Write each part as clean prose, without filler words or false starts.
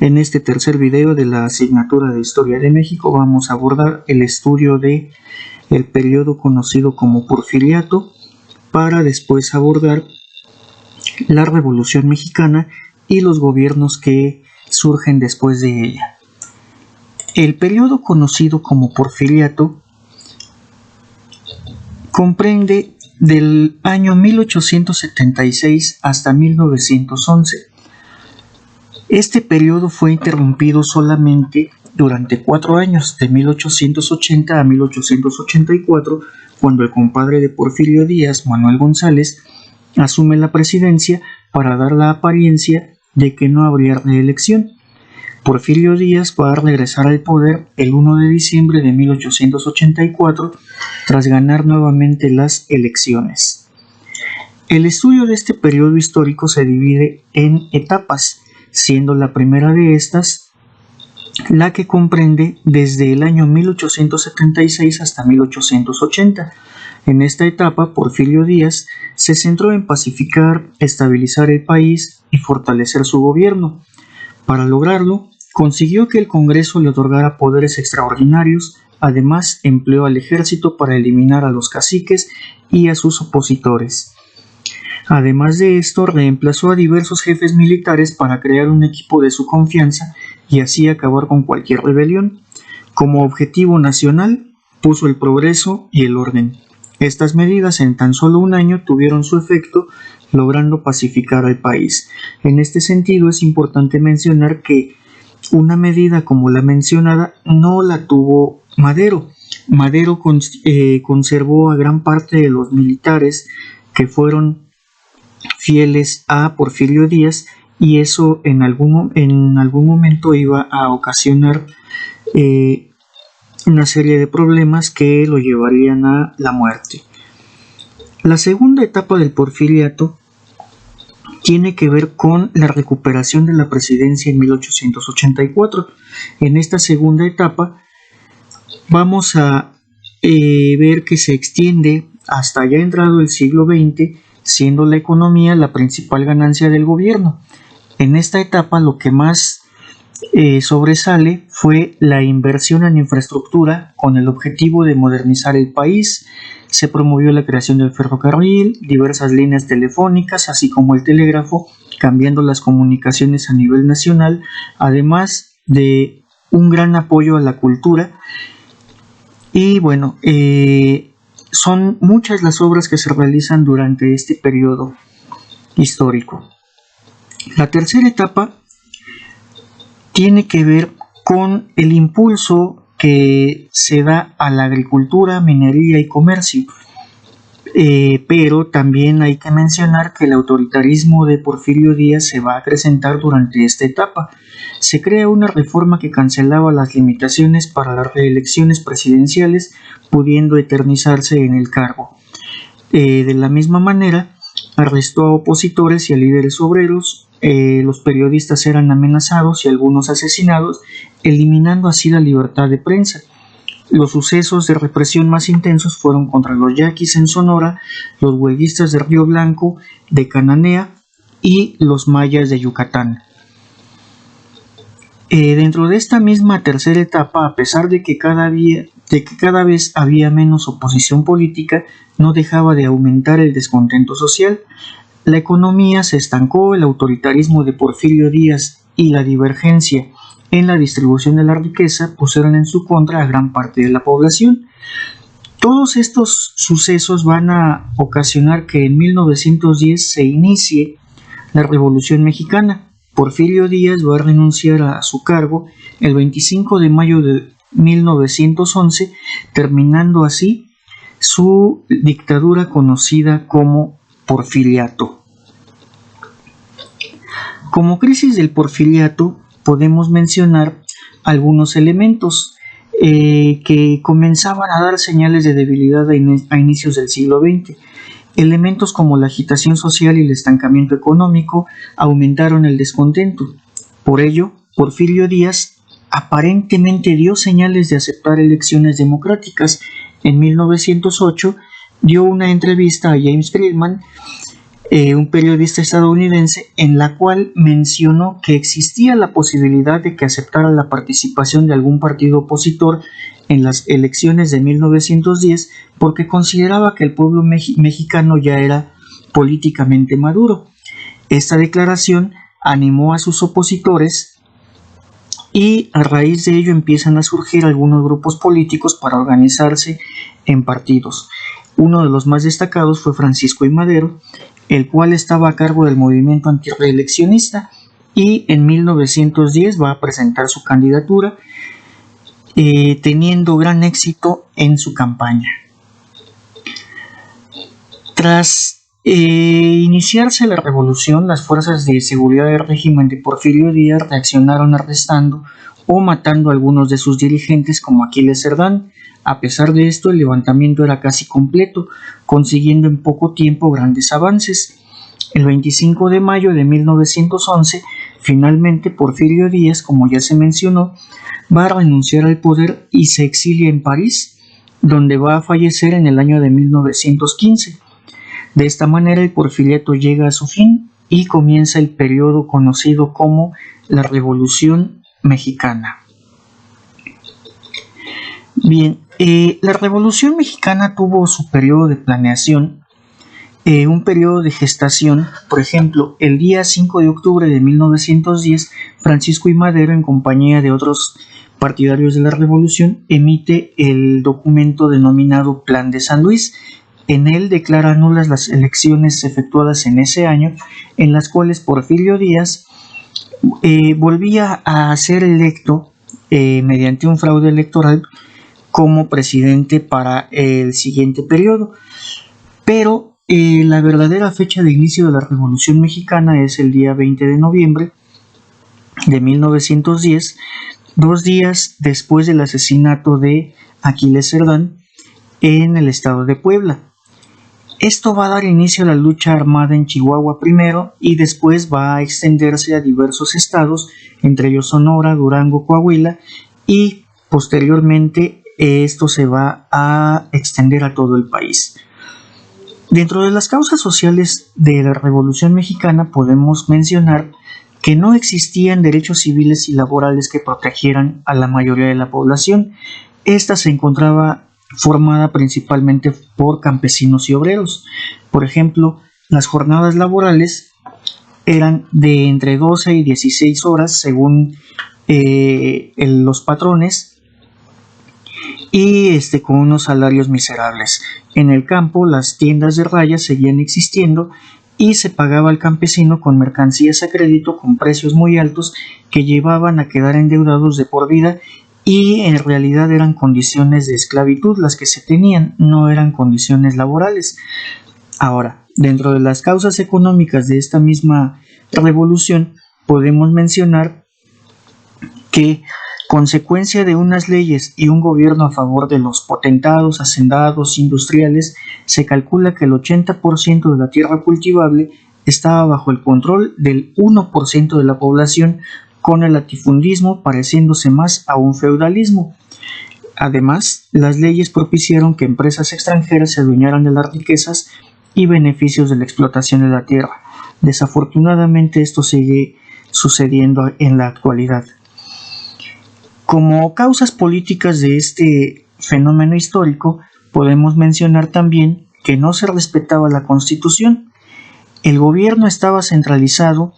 En este tercer video de la asignatura de Historia de México vamos a abordar el estudio de el periodo conocido como Porfiriato, para después abordar la Revolución Mexicana y los gobiernos que surgen después de ella. El periodo conocido como Porfiriato comprende del año 1876 hasta 1911. Este periodo fue interrumpido solamente durante 4 años, de 1880 a 1884, cuando el compadre de Porfirio Díaz, Manuel González, asume la presidencia para dar la apariencia de que no habría reelección. Porfirio Díaz va a regresar al poder el 1 de diciembre de 1884 tras ganar nuevamente las elecciones. El estudio de este periodo histórico se divide en etapas, siendo la primera de estas la que comprende desde el año 1876 hasta 1880. En esta etapa, Porfirio Díaz se centró en pacificar, estabilizar el país y fortalecer su gobierno. Para lograrlo, consiguió que el Congreso le otorgara poderes extraordinarios. Además, empleó al ejército para eliminar a los caciques y a sus opositores. Además de esto, reemplazó a diversos jefes militares para crear un equipo de su confianza y así acabar con cualquier rebelión. Como objetivo nacional, puso el progreso y el orden. Estas medidas en tan solo un año tuvieron su efecto, logrando pacificar al país. En este sentido, es importante mencionar que una medida como la mencionada no la tuvo Madero. Madero conservó a gran parte de los militares que fueron fieles a Porfirio Díaz, y eso en algún momento iba a ocasionar una serie de problemas que lo llevarían a la muerte. La segunda etapa del Porfiriato tiene que ver con la recuperación de la presidencia en 1884. En esta segunda etapa vamos a ver que se extiende hasta ya entrado el siglo XX, siendo la economía la principal ganancia del gobierno. En esta etapa lo que más sobresale fue la inversión en infraestructura con el objetivo de modernizar el país. Se promovió la creación del ferrocarril, diversas líneas telefónicas, así como el telégrafo, cambiando las comunicaciones a nivel nacional, además de un gran apoyo a la cultura. Y bueno, son muchas las obras que se realizan durante este periodo histórico. La tercera etapa tiene que ver con el impulso que se da a la agricultura, minería y comercio. Pero también hay que mencionar que el autoritarismo de Porfirio Díaz se va a acrecentar durante esta etapa. Se crea una reforma que cancelaba las limitaciones para las reelecciones presidenciales, pudiendo eternizarse en el cargo. De la misma manera, arrestó a opositores y a líderes obreros. Los periodistas eran amenazados y algunos asesinados, eliminando así la libertad de prensa. Los sucesos de represión más intensos fueron contra los yaquis en Sonora, los huelguistas de Río Blanco, de Cananea y los mayas de Yucatán. Dentro de esta misma tercera etapa, a pesar de que cada vez había menos oposición política, no dejaba de aumentar el descontento social. La economía se estancó, el autoritarismo de Porfirio Díaz y la divergencia en la distribución de la riqueza pusieron en su contra a gran parte de la población. Todos estos sucesos van a ocasionar que en 1910 se inicie la Revolución Mexicana. Porfirio Díaz va a renunciar a su cargo el 25 de mayo de 1911, terminando así su dictadura conocida como Porfiriato. Como crisis del Porfiriato podemos mencionar algunos elementos que comenzaban a dar señales de debilidad a inicios del siglo XX. Elementos como la agitación social y el estancamiento económico aumentaron el descontento. Por ello, Porfirio Díaz aparentemente dio señales de aceptar elecciones democráticas. En 1908 dio una entrevista a James Friedman un periodista estadounidense, en la cual mencionó que existía la posibilidad de que aceptara la participación de algún partido opositor en las elecciones de 1910 porque consideraba que el pueblo mexicano ya era políticamente maduro. Esta declaración animó a sus opositores y a raíz de ello empiezan a surgir algunos grupos políticos para organizarse en partidos. Uno de los más destacados fue Francisco I. Madero, el cual estaba a cargo del movimiento antirreeleccionista, y en 1910 va a presentar su candidatura, teniendo gran éxito en su campaña. Tras iniciarse la revolución, las fuerzas de seguridad del régimen de Porfirio Díaz reaccionaron arrestando o matando a algunos de sus dirigentes, como Aquiles Cerdán. A pesar de esto, el levantamiento era casi completo, consiguiendo en poco tiempo grandes avances. El 25 de mayo de 1911, finalmente Porfirio Díaz, como ya se mencionó, va a renunciar al poder y se exilia en París, donde va a fallecer en el año de 1915. De esta manera, el porfiriato llega a su fin y comienza el periodo conocido como la Revolución Mexicana. Bien, la Revolución Mexicana tuvo su periodo de planeación, un periodo de gestación. Por ejemplo, el día 5 de octubre de 1910, Francisco I. Madero, en compañía de otros partidarios de la Revolución, emite el documento denominado Plan de San Luis. En él declara nulas las elecciones efectuadas en ese año, en las cuales Porfirio Díaz volvía a ser electo mediante un fraude electoral como presidente para el siguiente periodo. Pero la verdadera fecha de inicio de la Revolución Mexicana es el día 20 de noviembre de 1910, 2 días después del asesinato de Aquiles Cerdán en el estado de Puebla. Esto va a dar inicio a la lucha armada en Chihuahua primero y después va a extenderse a diversos estados, entre ellos Sonora, Durango, Coahuila, y posteriormente esto se va a extender a todo el país. Dentro de las causas sociales de la Revolución Mexicana podemos mencionar que no existían derechos civiles y laborales que protegieran a la mayoría de la población. Esta se encontraba formada principalmente por campesinos y obreros. Por ejemplo, las jornadas laborales eran de entre 12 y 16 horas según los patrones, y con unos salarios miserables. En el campo, las tiendas de raya seguían existiendo y se pagaba al campesino con mercancías a crédito con precios muy altos que llevaban a quedar endeudados de por vida, y en realidad eran condiciones de esclavitud las que se tenían, no eran condiciones laborales. Ahora, dentro de las causas económicas de esta misma revolución, podemos mencionar que, consecuencia de unas leyes y un gobierno a favor de los potentados, hacendados, industriales, se calcula que el 80% de la tierra cultivable estaba bajo el control del 1% de la población, con el latifundismo pareciéndose más a un feudalismo. Además, las leyes propiciaron que empresas extranjeras se adueñaran de las riquezas y beneficios de la explotación de la tierra. Desafortunadamente, esto sigue sucediendo en la actualidad. Como causas políticas de este fenómeno histórico, podemos mencionar también que no se respetaba la Constitución. El gobierno estaba centralizado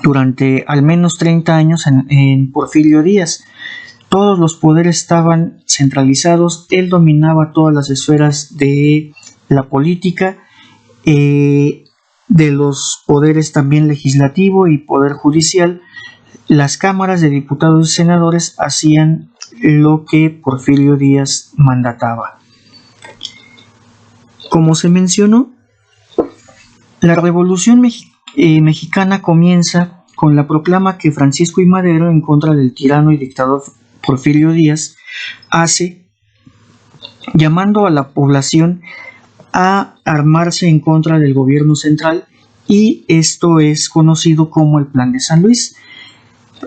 durante al menos 30 años en Porfirio Díaz. Todos los poderes estaban centralizados, él dominaba todas las esferas de la política, de los poderes también legislativo y poder judicial. Las cámaras de diputados y senadores hacían lo que Porfirio Díaz mandataba. Como se mencionó, la Revolución Mexicana comienza con la proclama que Francisco I. Madero, en contra del tirano y dictador Porfirio Díaz, hace, llamando a la población a armarse en contra del gobierno central, y esto es conocido como el Plan de San Luis.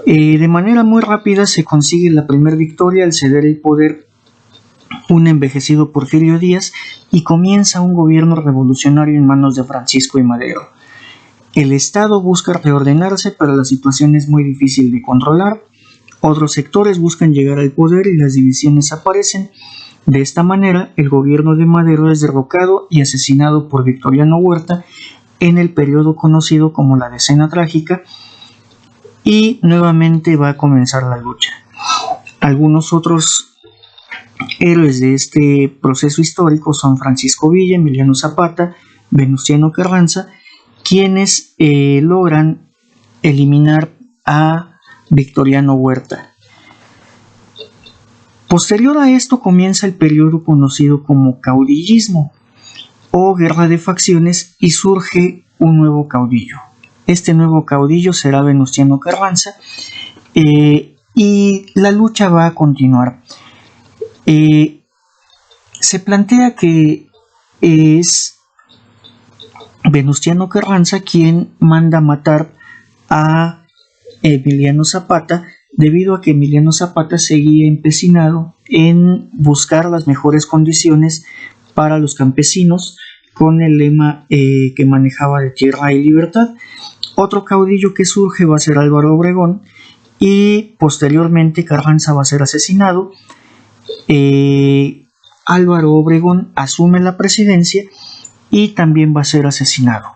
De manera muy rápida se consigue la primera victoria al ceder el poder un envejecido Porfirio Díaz y comienza un gobierno revolucionario en manos de Francisco I. Madero. El Estado busca reordenarse, pero la situación es muy difícil de controlar. Otros sectores buscan llegar al poder y las divisiones aparecen. De esta manera, el gobierno de Madero es derrocado y asesinado por Victoriano Huerta en el periodo conocido como la Decena Trágica, y nuevamente va a comenzar la lucha. Algunos otros héroes de este proceso histórico son Francisco Villa, Emiliano Zapata, Venustiano Carranza, quienes logran eliminar a Victoriano Huerta. Posterior a esto comienza el periodo conocido como caudillismo o guerra de facciones y surge un nuevo caudillo. Este nuevo caudillo será Venustiano Carranza y la lucha va a continuar. Se plantea que es Venustiano Carranza quien manda matar a Emiliano Zapata, debido a que Emiliano Zapata seguía empecinado en buscar las mejores condiciones para los campesinos con el lema que manejaba de tierra y libertad. Otro caudillo que surge va a ser Álvaro Obregón y posteriormente Carranza va a ser asesinado. Álvaro Obregón asume la presidencia y también va a ser asesinado.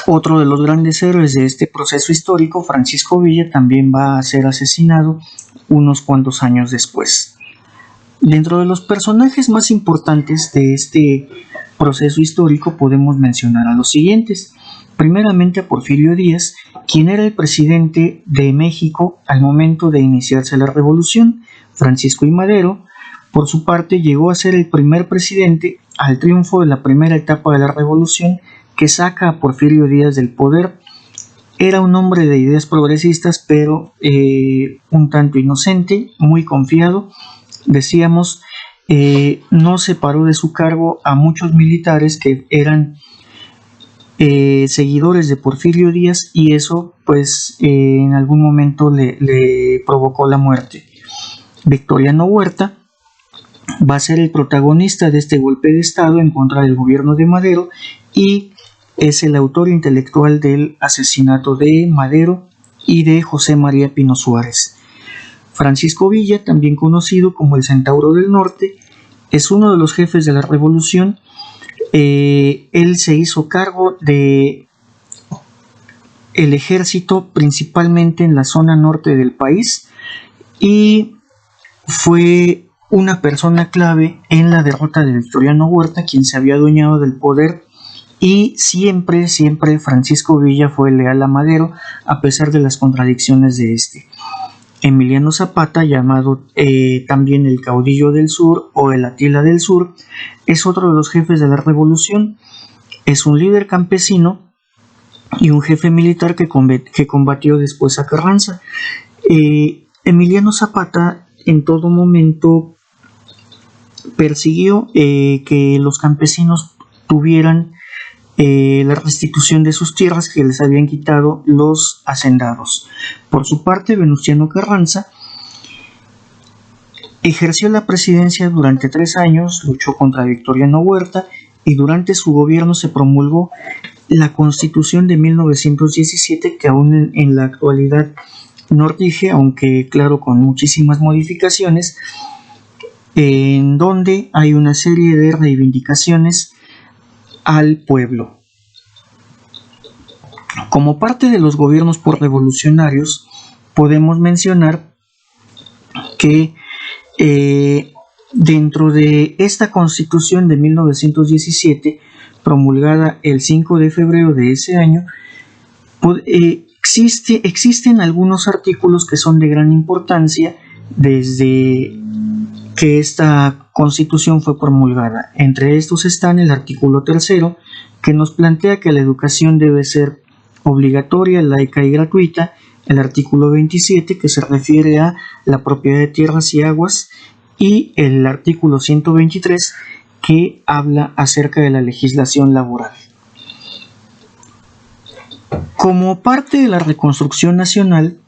Otro de los grandes héroes de este proceso histórico, Francisco Villa, también va a ser asesinado unos cuantos años después. Dentro de los personajes más importantes de este proceso histórico podemos mencionar a los siguientes. Primeramente a Porfirio Díaz, quien era el presidente de México al momento de iniciarse la revolución. Francisco I. Madero, por su parte, llegó a ser el primer presidente al triunfo de la primera etapa de la revolución que saca a Porfirio Díaz del poder. Era un hombre de ideas progresistas, pero un tanto inocente, muy confiado. Decíamos, no separó de su cargo a muchos militares que eran seguidores de Porfirio Díaz, y eso pues en algún momento le provocó la muerte. Victoriano Huerta va a ser el protagonista de este golpe de estado en contra del gobierno de Madero y es el autor intelectual del asesinato de Madero y de José María Pino Suárez. Francisco Villa, también conocido como el Centauro del Norte, es uno de los jefes de la revolución. Él se hizo cargo de el ejército principalmente en la zona norte del país y fue una persona clave en la derrota de Victoriano Huerta, quien se había adueñado del poder, y siempre Francisco Villa fue leal a Madero a pesar de las contradicciones de este. Emiliano Zapata, llamado también el caudillo del sur o el Atila del sur, es otro de los jefes de la revolución. Es un líder campesino y un jefe militar que combatió después a Carranza. Emiliano Zapata en todo momento persiguió que los campesinos tuvieran la restitución de sus tierras que les habían quitado los hacendados. Por su parte, Venustiano Carranza ejerció la presidencia durante 3 años, luchó contra Victoriano Huerta y durante su gobierno se promulgó la Constitución de 1917, que aún en la actualidad no rige, aunque claro con muchísimas modificaciones, en donde hay una serie de reivindicaciones al pueblo. Como parte de los gobiernos por revolucionarios, podemos mencionar que dentro de esta Constitución de 1917, promulgada el 5 de febrero de ese año, existen algunos artículos que son de gran importancia desde que esta Constitución fue promulgada. Entre estos están el artículo 3, que nos plantea que la educación debe ser obligatoria, laica y gratuita. El artículo 27, que se refiere a la propiedad de tierras y aguas, y el artículo 123, que habla acerca de la legislación laboral. Como parte de la reconstrucción nacional,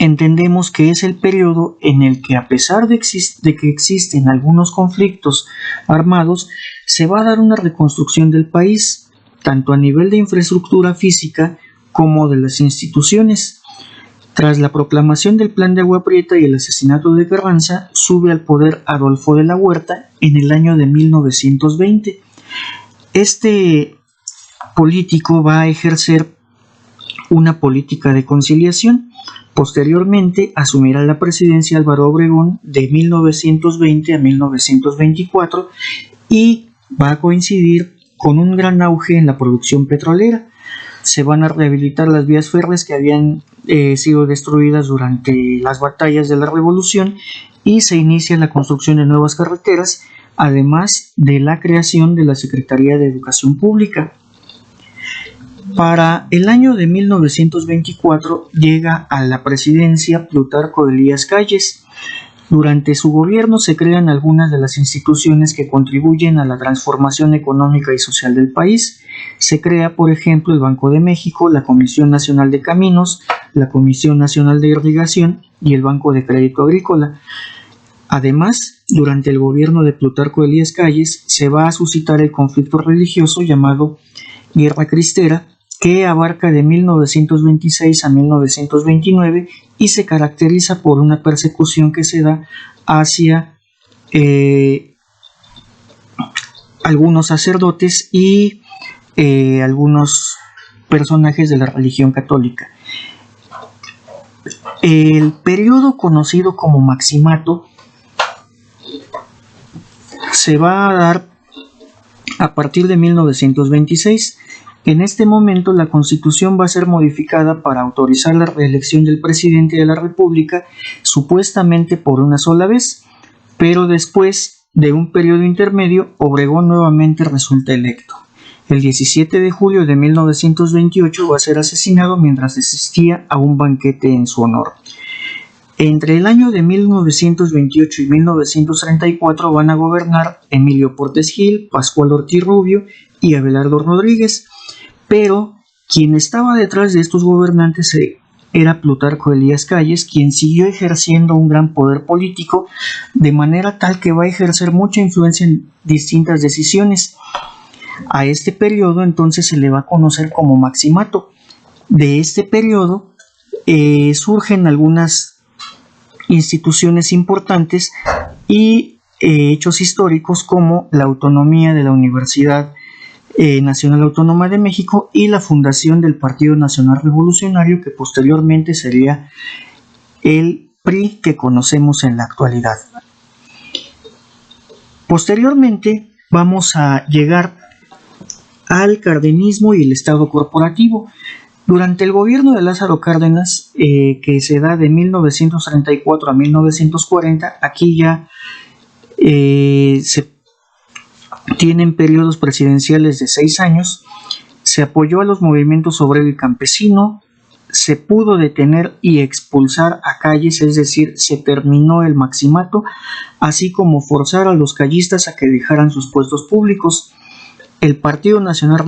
entendemos que es el periodo en el que, a pesar de que existen algunos conflictos armados, se va a dar una reconstrucción del país, tanto a nivel de infraestructura física como de las instituciones. Tras la proclamación del Plan de Agua Prieta y el asesinato de Carranza, sube al poder Adolfo de la Huerta en el año de 1920. Este político va a ejercer una política de conciliación. Posteriormente asumirá la presidencia Álvaro Obregón de 1920 a 1924 y va a coincidir con un gran auge en la producción petrolera. Se van a rehabilitar las vías férreas que habían sido destruidas durante las batallas de la Revolución y se inicia la construcción de nuevas carreteras, además de la creación de la Secretaría de Educación Pública. Para el año de 1924 llega a la presidencia Plutarco Elías Calles. Durante su gobierno se crean algunas de las instituciones que contribuyen a la transformación económica y social del país. Se crea, por ejemplo, el Banco de México, la Comisión Nacional de Caminos, la Comisión Nacional de Irrigación y el Banco de Crédito Agrícola. Además, durante el gobierno de Plutarco Elías Calles se va a suscitar el conflicto religioso llamado Guerra Cristera, que abarca de 1926 a 1929 y se caracteriza por una persecución que se da hacia algunos sacerdotes y algunos personajes de la religión católica. El periodo conocido como Maximato se va a dar a partir de 1926. En este momento la Constitución va a ser modificada para autorizar la reelección del presidente de la República, supuestamente por una sola vez, pero después de un periodo intermedio, Obregón nuevamente resulta electo. El 17 de julio de 1928 va a ser asesinado mientras asistía a un banquete en su honor. Entre el año de 1928 y 1934 van a gobernar Emilio Portes Gil, Pascual Ortiz Rubio y Abelardo Rodríguez, pero quien estaba detrás de estos gobernantes era Plutarco Elías Calles, quien siguió ejerciendo un gran poder político, de manera tal que va a ejercer mucha influencia en distintas decisiones. A este periodo entonces se le va a conocer como Maximato. De este periodo surgen algunas instituciones importantes y hechos históricos como la autonomía de la Universidad Nacional Autónoma de México y la fundación del Partido Nacional Revolucionario, que posteriormente sería el PRI que conocemos en la actualidad. Posteriormente vamos a llegar al cardenismo y el Estado corporativo. Durante el gobierno de Lázaro Cárdenas, que se da de 1934 a 1940, aquí ya se tienen periodos presidenciales de 6 años, se apoyó a los movimientos obrero y campesino, se pudo detener y expulsar a Calles, es decir, se terminó el Maximato, así como forzar a los callistas a que dejaran sus puestos públicos. El Partido Nacional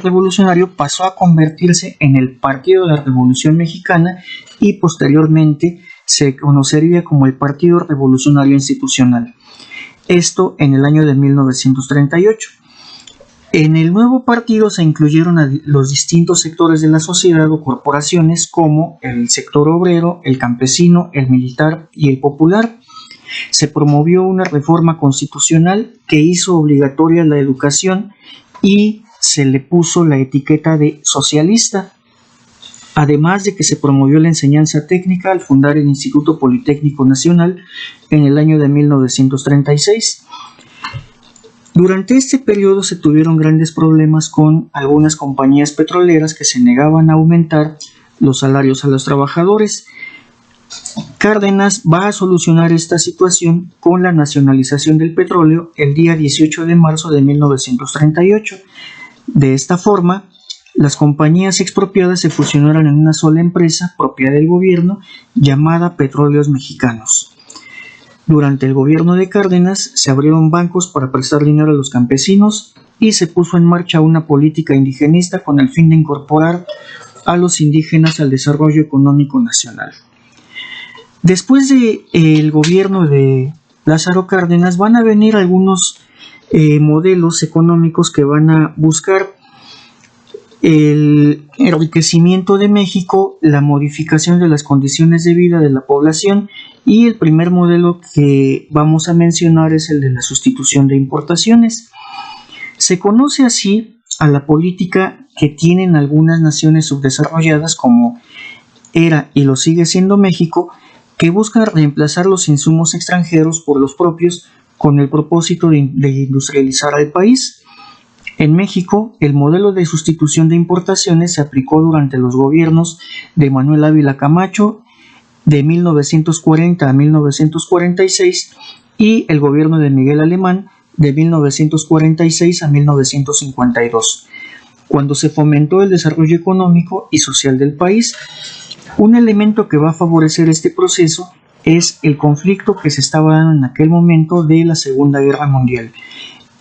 Revolucionario pasó a convertirse en el Partido de la Revolución Mexicana y posteriormente se conocería como el Partido Revolucionario Institucional. Esto en el año de 1938. En el nuevo partido se incluyeron a los distintos sectores de la sociedad o corporaciones como el sector obrero, el campesino, el militar y el popular. Se promovió una reforma constitucional que hizo obligatoria la educación y se le puso la etiqueta de socialista, además de que se promovió la enseñanza técnica al fundar el Instituto Politécnico Nacional en el año de 1936. Durante este periodo se tuvieron grandes problemas con algunas compañías petroleras que se negaban a aumentar los salarios a los trabajadores. Cárdenas va a solucionar esta situación con la nacionalización del petróleo el día 18 de marzo de 1938. De esta forma, las compañías expropiadas se fusionaron en una sola empresa propiedad del gobierno llamada Petróleos Mexicanos. Durante el gobierno de Cárdenas se abrieron bancos para prestar dinero a los campesinos y se puso en marcha una política indigenista con el fin de incorporar a los indígenas al desarrollo económico nacional. Después del gobierno de Lázaro Cárdenas van a venir algunos modelos económicos que van a buscar el enriquecimiento de México, la modificación de las condiciones de vida de la población, y el primer modelo que vamos a mencionar es el de la sustitución de importaciones. Se conoce así a la política que tienen algunas naciones subdesarrolladas, como era y lo sigue siendo México, que buscan reemplazar los insumos extranjeros por los propios con el propósito de industrializar al país. En México, el modelo de sustitución de importaciones se aplicó durante los gobiernos de Manuel Ávila Camacho de 1940 a 1946 y el gobierno de Miguel Alemán de 1946 a 1952, cuando se fomentó el desarrollo económico y social del país. Un elemento que va a favorecer este proceso es el conflicto que se estaba dando en aquel momento de la Segunda Guerra Mundial.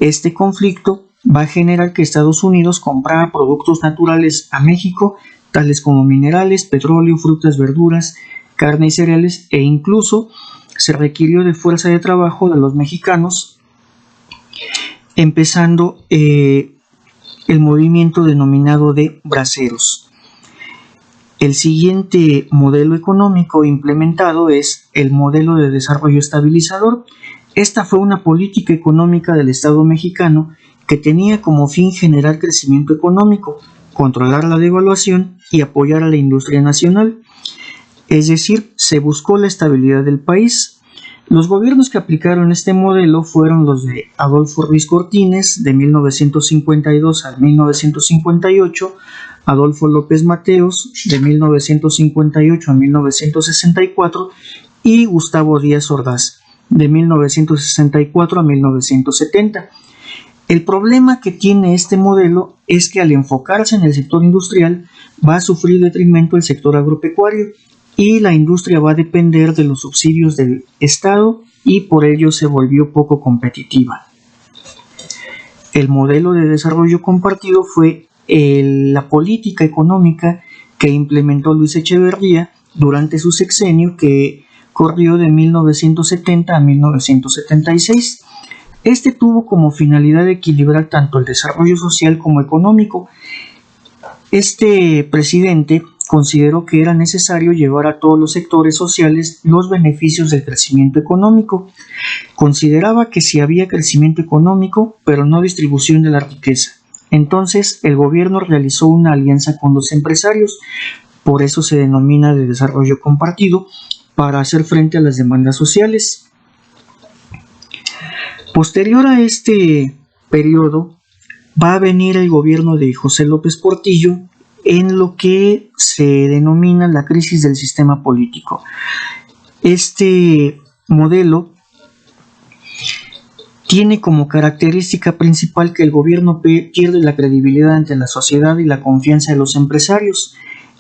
Este conflicto va a generar que Estados Unidos comprara productos naturales a México, tales como minerales, petróleo, frutas, verduras, carne y cereales, e incluso se requirió de fuerza de trabajo de los mexicanos, empezando el movimiento denominado de braceros. El siguiente modelo económico implementado es el modelo de desarrollo estabilizador. Esta fue una política económica del Estado mexicano que tenía como fin generar crecimiento económico, controlar la devaluación y apoyar a la industria nacional. Es decir, se buscó la estabilidad del país. Los gobiernos que aplicaron este modelo fueron los de Adolfo Ruiz Cortines de 1952 a 1958, Adolfo López Mateos de 1958 a 1964 y Gustavo Díaz Ordaz de 1964 a 1970. El problema que tiene este modelo es que al enfocarse en el sector industrial va a sufrir detrimento el sector agropecuario y la industria va a depender de los subsidios del Estado y por ello se volvió poco competitiva. El modelo de desarrollo compartido fue la política económica que implementó Luis Echeverría durante su sexenio, que corrió de 1970 a 1976. Este tuvo como finalidad equilibrar tanto el desarrollo social como económico. Este presidente consideró que era necesario llevar a todos los sectores sociales los beneficios del crecimiento económico. Consideraba que si había crecimiento económico, pero no distribución de la riqueza, entonces el gobierno realizó una alianza con los empresarios, por eso se denomina de desarrollo compartido, para hacer frente a las demandas sociales. Posterior a este periodo va a venir el gobierno de José López Portillo, en lo que se denomina la crisis del sistema político. Este modelo tiene como característica principal que el gobierno pierde la credibilidad ante la sociedad y la confianza de los empresarios.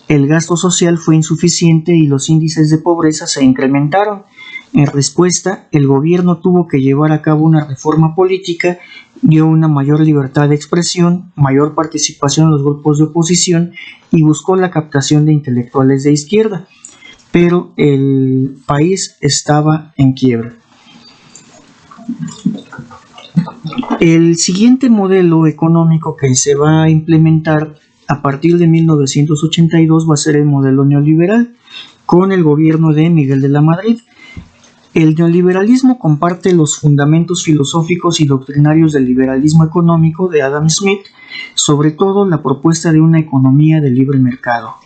El gasto social fue insuficiente y los índices de pobreza se incrementaron. En respuesta, el gobierno tuvo que llevar a cabo una reforma política, dio una mayor libertad de expresión, mayor participación en los grupos de oposición y buscó la captación de intelectuales de izquierda, pero el país estaba en quiebra. El siguiente modelo económico que se va a implementar a partir de 1982 va a ser el modelo neoliberal, con el gobierno de Miguel de la Madrid. El neoliberalismo comparte los fundamentos filosóficos y doctrinarios del liberalismo económico de Adam Smith, sobre todo la propuesta de una economía de libre mercado.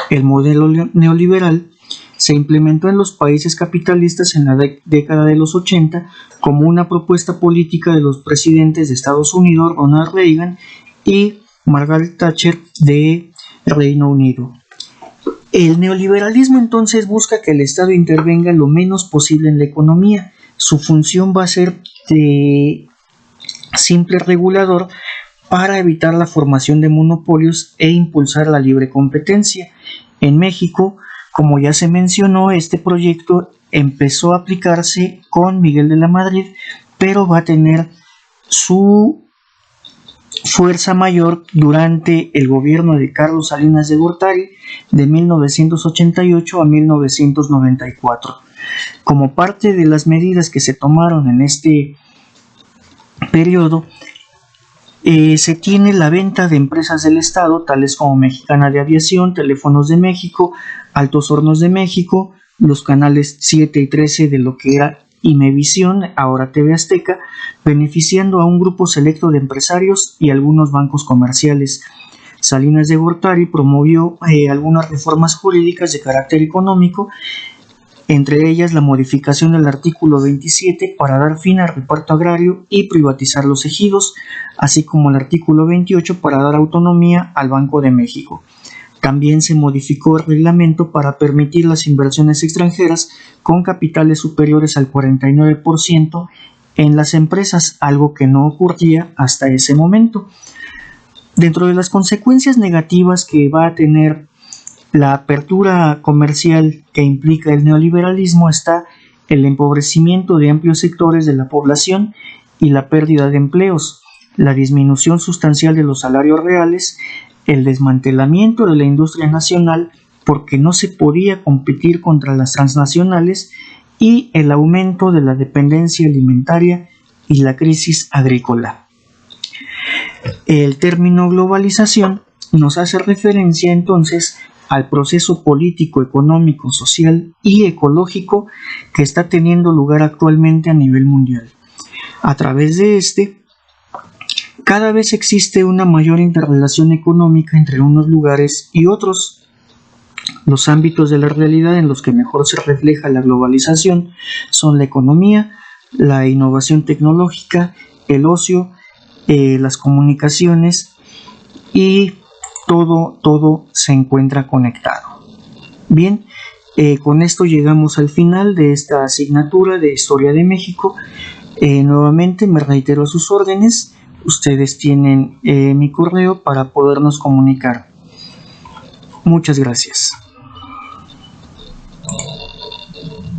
El modelo neoliberal se implementó en los países capitalistas en la década de los 80 como una propuesta política de los presidentes de Estados Unidos, Ronald Reagan, y Margaret Thatcher de Reino Unido. El neoliberalismo entonces busca que el Estado intervenga lo menos posible en la economía. Su función va a ser de simple regulador para evitar la formación de monopolios e impulsar la libre competencia. En México, como ya se mencionó, este proyecto empezó a aplicarse con Miguel de la Madrid, pero va a tener su fuerza mayor durante el gobierno de Carlos Salinas de Gortari de 1988 a 1994. Como parte de las medidas que se tomaron en este periodo, se tiene la venta de empresas del Estado, tales como Mexicana de Aviación, Teléfonos de México, Altos Hornos de México, los canales 7 y 13 de lo que era Imevisión, ahora TV Azteca, beneficiando a un grupo selecto de empresarios y algunos bancos comerciales. Salinas de Gortari promovió algunas reformas jurídicas de carácter económico, entre ellas la modificación del artículo 27 para dar fin al reparto agrario y privatizar los ejidos, así como el artículo 28 para dar autonomía al Banco de México. También se modificó el reglamento para permitir las inversiones extranjeras con capitales superiores al 49% en las empresas, algo que no ocurría hasta ese momento. Dentro de las consecuencias negativas que va a tener la apertura comercial que implica el neoliberalismo está el empobrecimiento de amplios sectores de la población y la pérdida de empleos, la disminución sustancial de los salarios reales, el desmantelamiento de la industria nacional porque no se podía competir contra las transnacionales y el aumento de la dependencia alimentaria y la crisis agrícola. El término globalización nos hace referencia entonces al proceso político, económico, social y ecológico que está teniendo lugar actualmente a nivel mundial. A través de este, cada vez existe una mayor interrelación económica entre unos lugares y otros. Los ámbitos de la realidad en los que mejor se refleja la globalización son la economía, la innovación tecnológica, el ocio, las comunicaciones y todo se encuentra conectado. Bien, con esto llegamos al final de esta asignatura de Historia de México. Nuevamente me reitero a sus órdenes. Ustedes tienen mi correo para podernos comunicar. Muchas gracias.